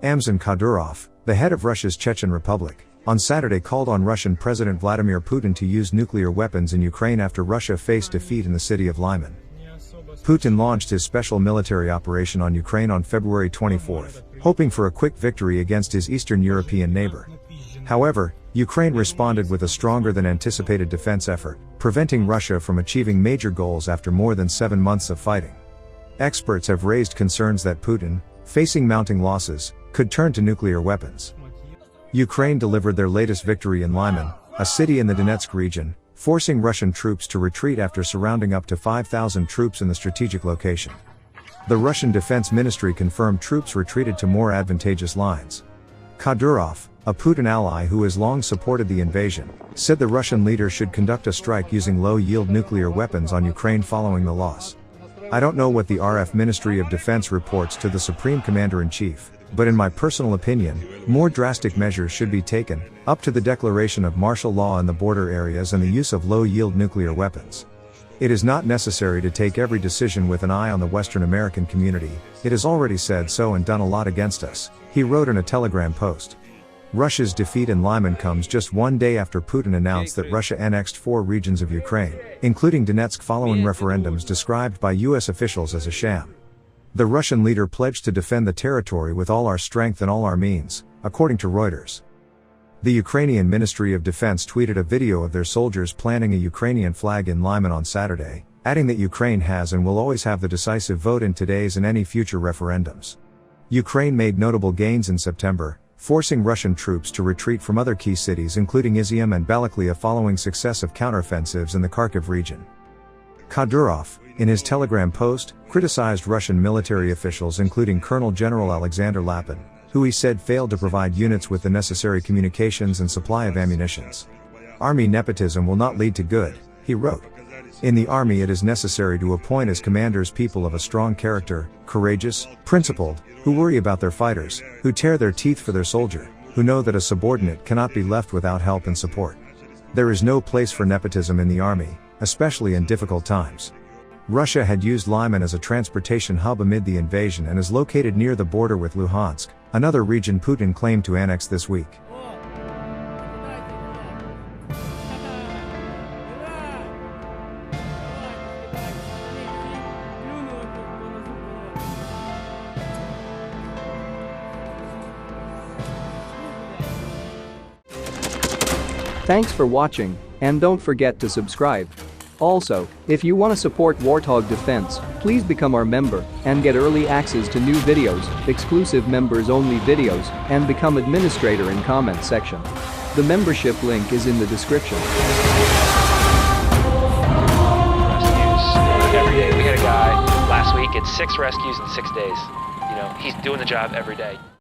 Ramzan Kadyrov, the head of Russia's Chechen Republic, on Saturday called on Russian President Vladimir Putin to use nuclear weapons in Ukraine after Russia faced defeat in the city of Lyman. Putin launched his special military operation on Ukraine on February 24, hoping for a quick victory against his Eastern European neighbor. However, Ukraine responded with a stronger than anticipated defense effort, preventing Russia from achieving major goals after more than 7 months of fighting. Experts have raised concerns that Putin, facing mounting losses, could turn to nuclear weapons. Ukraine delivered their latest victory in Lyman, a city in the Donetsk region, forcing Russian troops to retreat after surrounding up to 5,000 troops in the strategic location. The Russian Defense Ministry confirmed troops retreated to more advantageous lines. Kadyrov, a Putin ally who has long supported the invasion, said the Russian leader should conduct a strike using low-yield nuclear weapons on Ukraine following the loss. I don't know what the RF Ministry of Defense reports to the Supreme Commander-in-Chief, but in my personal opinion, more drastic measures should be taken, up to the declaration of martial law in the border areas and the use of low-yield nuclear weapons. It is not necessary to take every decision with an eye on the Western American community, it has already said so and done a lot against us, he wrote in a Telegram post. Russia's defeat in Lyman comes just one day after Putin announced that Russia annexed 4 regions of Ukraine, including Donetsk following referendums described by US officials as a sham. The Russian leader pledged to defend the territory with all our strength and all our means, according to Reuters. The Ukrainian Ministry of Defense tweeted a video of their soldiers planting a Ukrainian flag in Lyman on Saturday, adding that Ukraine has and will always have the decisive vote in today's and any future referendums. Ukraine made notable gains in September, forcing Russian troops to retreat from other key cities including Izium and Balaklia following successive counteroffensives in the Kharkiv region. Kadyrov, in his Telegram post, criticized Russian military officials including Colonel General Alexander Lyman, who he said failed to provide units with the necessary communications and supply of ammunitions. Army nepotism will not lead to good, he wrote. In the army it is necessary to appoint as commanders people of a strong character, courageous, principled, who worry about their fighters, who tear their teeth for their soldier, who know that a subordinate cannot be left without help and support. There is no place for nepotism in the army, especially in difficult times. Russia had used Lyman as a transportation hub amid the invasion and is located near the border with Luhansk, another region Putin claimed to annex this week. Thanks for watching, and don't forget to subscribe. Also, if you want to support Warthog Defense, please become our member and get early access to new videos, exclusive members-only videos, and become administrator in comment section. The membership link is in the description. Rescues every day. We had a guy last week at 6 rescues in 6 days. You know, he's doing the job every day.